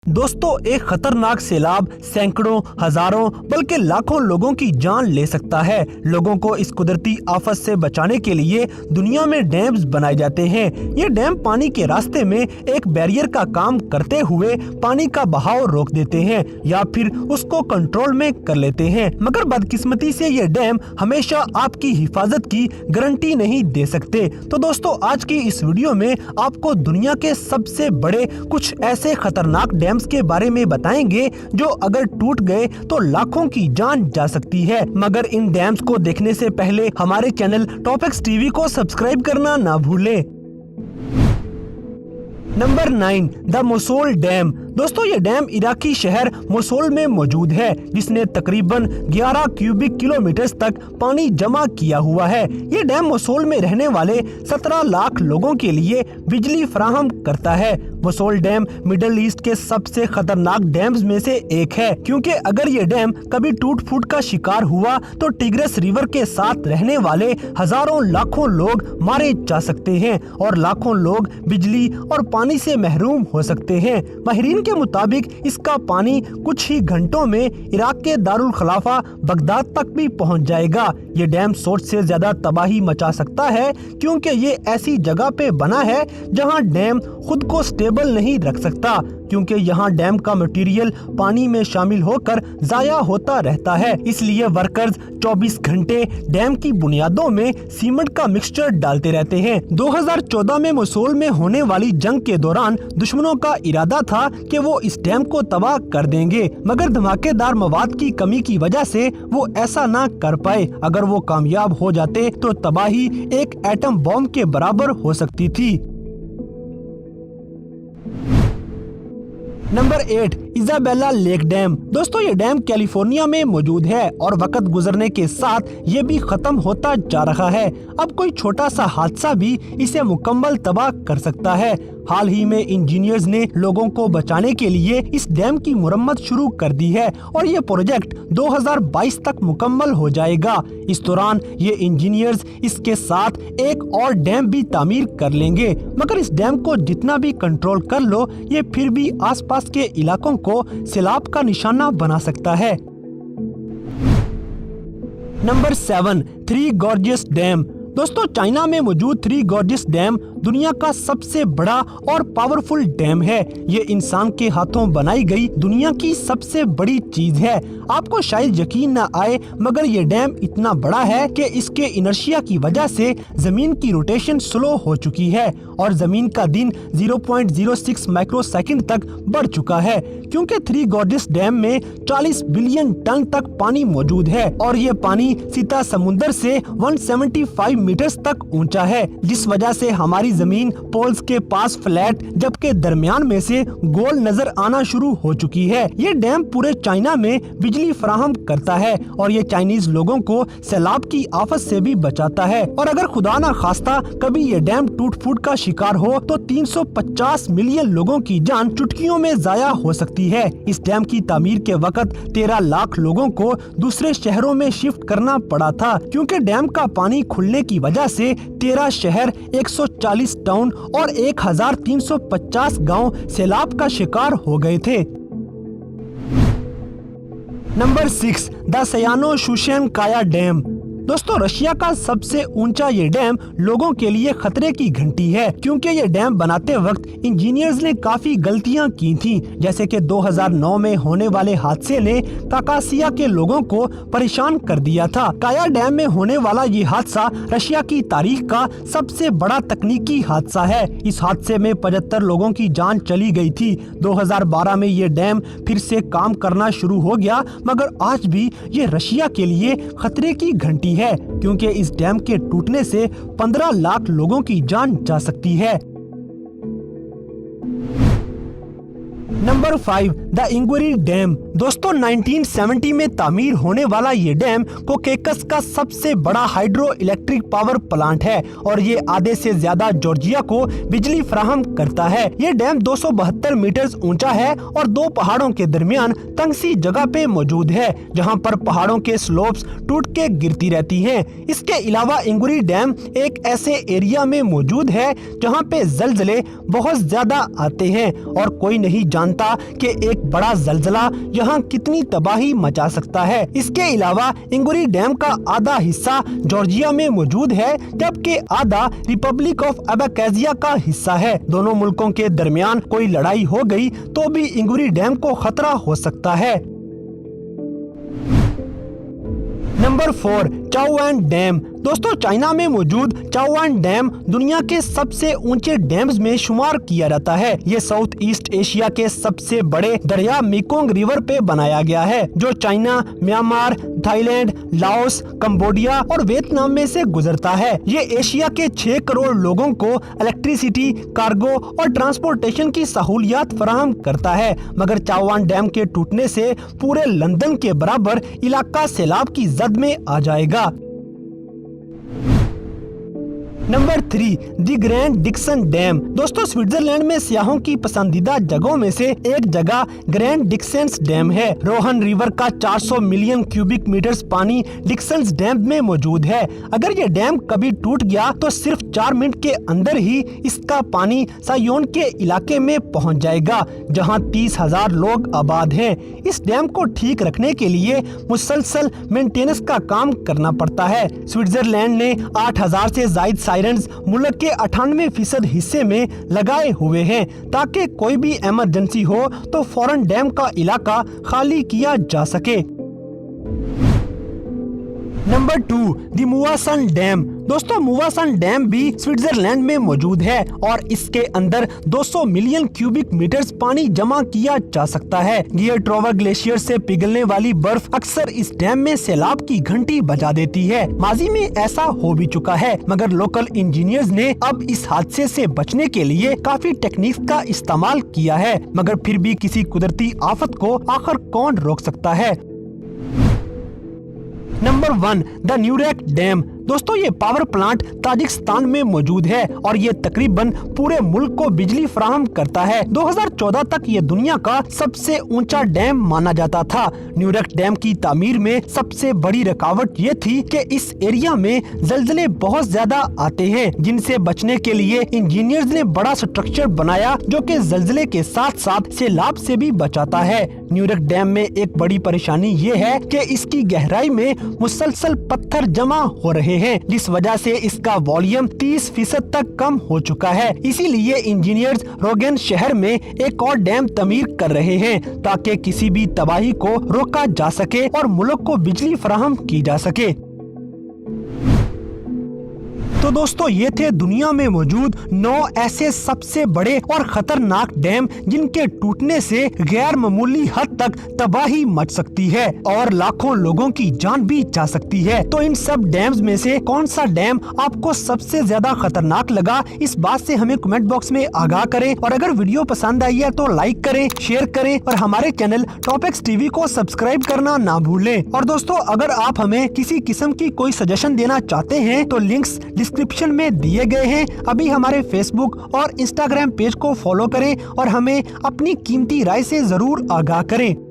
दोस्तों, एक खतरनाक सैलाब सैकड़ों, हजारों बल्कि लाखों लोगों की जान ले सकता है। लोगों को इस कुदरती आफत से बचाने के लिए दुनिया में डैम्स बनाए जाते हैं। ये डैम पानी के रास्ते में एक बैरियर का काम करते हुए पानी का बहाव रोक देते हैं या फिर उसको कंट्रोल में कर लेते हैं। मगर बदकिस्मती से ये डैम हमेशा आपकी हिफाजत की गारंटी नहीं दे सकते। तो दोस्तों, आज की इस वीडियो में आपको दुनिया के सबसे बड़े कुछ ऐसे खतरनाक डैम्स के बारे में बताएंगे जो अगर टूट गए तो लाखों की जान जा सकती है। मगर इन डैम्स को देखने से पहले हमारे चैनल टॉपिक्स टीवी को सब्सक्राइब करना ना भूलें। Number 9, the Mosul dam. दोस्तों, ये डैम इराकी शहर मोसुल में मौजूद है, जिसने तकरीबन 11 क्यूबिक किलोमीटर तक पानी जमा किया हुआ है। ये डैम मोसुल में रहने वाले 17 लाख लोगों के लिए बिजली फराहम करता है। मोसुल डैम मिडिल ईस्ट के सबसे खतरनाक डैम्स में से एक है, क्योंकि अगर ये डैम कभी टूट फूट का शिकार हुआ तो टिग्रिस रिवर के साथ रहने वाले हजारों लाखों लोग मारे जा सकते हैं और लाखों लोग बिजली और पानी से महरूम हो सकते हैं। माहिरीन के मुताबिक इसका पानी कुछ ही घंटों में इराक के दारुल खलाफा बगदाद तक भी पहुंच जाएगा। ये डैम सोच से ज्यादा तबाही मचा सकता है, क्योंकि ये ऐसी जगह पे बना है जहां डैम खुद को स्टेबल नहीं रख सकता, क्योंकि यहाँ डैम का मटेरियल पानी में शामिल होकर जाया होता रहता है। इसलिए वर्कर्स 24 घंटे डैम की बुनियादों में सीमेंट का मिक्सचर डालते रहते हैं। 2014 में मोसुल में होने वाली जंग के दौरान दुश्मनों का इरादा था कि वो इस डैम को तबाह कर देंगे, मगर धमाकेदार मवाद की कमी की वजह से वो ऐसा ना कर पाए। अगर वो कामयाब हो जाते तो तबाही एक एटम बॉम्ब के बराबर हो सकती थी। Number 8, Isabella lake dam. दोस्तों, ये डैम कैलिफोर्निया में मौजूद है और वक्त गुजरने के साथ ये भी खत्म होता जा रहा है। अब कोई छोटा सा हादसा भी इसे मुकम्मल तबाह कर सकता है। हाल ही में इंजीनियर्स ने लोगों को बचाने के लिए इस डैम की मुरम्मत शुरू कर दी है और ये प्रोजेक्ट 2022 तक मुकम्मल हो जाएगा। इस दौरान ये इंजीनियर्स इसके साथ एक और डैम भी तामीर कर लेंगे। मगर इस डैम को जितना भी कंट्रोल कर लो, ये फिर भी आसपास के इलाकों को सैलाब का निशाना बना सकता है। Number 7, three gorgeous dam. दोस्तों, चाइना में मौजूद थ्री गॉर्जियस डैम दुनिया का सबसे बड़ा और पावरफुल डैम है। ये इंसान के हाथों बनाई गई दुनिया की सबसे बड़ी चीज है। आपको शायद यकीन न आए, मगर ये डैम इतना बड़ा है कि इसके इनर्शिया की वजह से जमीन की रोटेशन स्लो हो चुकी है और जमीन का दिन 0.06 माइक्रोसेकंड तक बढ़ चुका है, क्योंकि थ्री गॉर्जियस डैम में 40 बिलियन टन तक पानी मौजूद है और ये पानी सीधा समुद्र से 175 मीटर्स तक ऊंचा है, जिस वजह से हमारी जमीन पोल्स के पास फ्लैट जबकि दरमियान में से गोल नजर आना शुरू हो चुकी है। ये डैम पूरे चाइना में बिजली फराहम करता है और ये चाइनीज लोगों को सैलाब की आफत से भी बचाता है। और अगर खुदा ना खास्ता कभी ये डैम टूट फूट का शिकार हो तो 350 मिलियन लोगों की जान चुटकियों में जाया हो सकती है। इस डैम की तामीर के वक्त 13 लाख लोगों को दूसरे शहरों में शिफ्ट करना पड़ा था, क्योंकि डैम का पानी खुलने की वजह से 13 शहर, 140 टाउन और 1350 गांव सैलाब का शिकार हो गए थे। नंबर 6, द सयानो शुशेन काया डैम। दोस्तों, रशिया का सबसे ऊंचा ये डैम लोगों के लिए खतरे की घंटी है, क्योंकि ये डैम बनाते वक्त इंजीनियर्स ने काफी गलतियां की थी, जैसे कि 2009 में होने वाले हादसे ने काकासिया के लोगों को परेशान कर दिया था। काया डैम में होने वाला ये हादसा रशिया की तारीख का सबसे बड़ा तकनीकी हादसा है। इस हादसे में 75 लोगों की जान चली गई थी। 2012 में ये डैम फिर से काम करना शुरू हो गया, मगर आज भी ये रशिया के लिए खतरे की घंटी है, क्योंकि इस डैम के टूटने से 15 लाख लोगों की जान जा सकती है। Number 5, the Inguri dam. दोस्तों, 1970 में तामीर होने वाला ये डैम कोकेकस का सबसे बड़ा हाइड्रो इलेक्ट्रिक पावर प्लांट है और ये आधे से ज्यादा जॉर्जिया को बिजली फराहम करता है। ये डैम 272 मीटर ऊंचा है और दो पहाड़ों के दरमियान तंग सी जगह पे मौजूद है, जहां पर पहाड़ों के स्लोप्स टूट के गिरती रहती हैं। इसके अलावा इंगुरी डैम एक ऐसे एरिया में मौजूद है जहां पे जलजले बहुत ज्यादा आते हैं और कोई नहीं जानता जानता कि एक बड़ा जलजला यहाँ कितनी तबाही मचा सकता है। इसके अलावा इंगुरी डैम का आधा हिस्सा जॉर्जिया में मौजूद है, जबकि आधा रिपब्लिक ऑफ अबाकाजिया का हिस्सा है। दोनों मुल्कों के दरमियान कोई लड़ाई हो गई तो भी इंगुरी डैम को खतरा हो सकता है। Number 4, Chaoan dam. दोस्तों, चाइना में मौजूद चाओआन डैम दुनिया के सबसे ऊंचे डैम्स में शुमार किया जाता है। ये साउथ ईस्ट एशिया के सबसे बड़े दरिया मेकोंग रिवर पे बनाया गया है, जो China, Myanmar, Thailand, Laos, Cambodia और वियतनाम में से गुजरता है। ये एशिया के 6 करोड़ लोगों को इलेक्ट्रिसिटी, कार्गो और ट्रांसपोर्टेशन की सहूलियत फराहम करता है। मगर चाओआन डैम के टूटने से पूरे लंदन के बराबर इलाका सैलाब की जद में आ जाएगा। नंबर 3, दी ग्रैंड डिक्सन डैम। दोस्तों, स्विट्जरलैंड में सियाहों की पसंदीदा जगहों में से एक जगह ग्रैंड डिक्सेंस डैम है। रोहन रिवर का 400 मिलियन क्यूबिक मीटर्स पानी डिक्सेंस डैम में मौजूद है। अगर ये डैम कभी टूट गया तो सिर्फ 4 मिनट के अंदर ही इसका पानी सायोन के इलाके में पहुंच जाएगा, जहां 30,000 लोग आबाद हैं। इस डैम को ठीक रखने के लिए मुसलसल मेंटेनेंस का काम करना पड़ता है। स्विट्जरलैंड ने 8,000 से ज्यादा साइरन्स मुल्क के 98% हिस्से में लगाए हुए हैं, ताकि कोई भी इमरजेंसी हो तो फौरन डैम का इलाका खाली किया जा सके। नंबर 2, दी मुवासन डैम। दोस्तों, मुवासन डैम भी स्विट्जरलैंड में मौजूद है और इसके अंदर 200 मिलियन क्यूबिक मीटर्स पानी जमा किया जा सकता है। गियर ट्रोवर ग्लेशियर से पिघलने वाली बर्फ अक्सर इस डैम में सैलाब की घंटी बजा देती है। माजी में ऐसा हो भी चुका है, मगर लोकल इंजीनियर्स ने अब इस हादसे से बचने के लिए काफी टेक्निक्स का इस्तेमाल किया है। मगर फिर भी किसी कुदरती आफत को आखिर कौन रोक सकता है। Number 1, the Nurek dam. दोस्तों, ये पावर प्लांट ताजिकिस्तान में मौजूद है और ये तकरीबन पूरे मुल्क को बिजली फराहम करता है। 2014 तक ये दुनिया का सबसे ऊंचा डैम माना जाता था। न्यूरेक डैम की तामीर में सबसे बड़ी रुकावट ये थी कि इस एरिया में जलजले बहुत ज्यादा आते हैं, जिनसे बचने के लिए इंजीनियर्स ने बड़ा स्ट्रक्चर बनाया जो कि जलजले के साथ साथ सैलाब से भी बचाता है। न्यूरेक डैम में एक बड़ी परेशानी ये है कि इसकी गहराई में मुसलसल पत्थर जमा हो रहे हैं, जिस वजह से इसका वॉल्यूम 30% तक कम हो चुका है। इसीलिए इंजीनियर्स रोगेन शहर में एक और डैम तमीर कर रहे हैं, ताकि किसी भी तबाही को रोका जा सके और मुल्क को बिजली फराहम की जा सके। तो दोस्तों, ये थे दुनिया में मौजूद 9 ऐसे सबसे बड़े और खतरनाक डैम जिनके टूटने से गैर मामूली हद तक तबाही मच सकती है और लाखों लोगों की जान भी जा सकती है। तो इन सब डैम्स में से कौन सा डैम आपको सबसे ज्यादा खतरनाक लगा, इस बात से हमें कमेंट बॉक्स में आगाह करें। और अगर वीडियो पसंद आई है तो लाइक करें, शेयर करें और हमारे चैनल टॉपिक्स टीवी को सब्सक्राइब करना ना भूलें। और दोस्तों, अगर आप हमें किसी किस्म की कोई सजेशन देना चाहते हैं तो लिंक्स डिस्क्रिप्शन में दिए गए हैं। अभी हमारे फेसबुक और इंस्टाग्राम पेज को फॉलो करें और हमें अपनी कीमती राय से जरूर आगाह करें।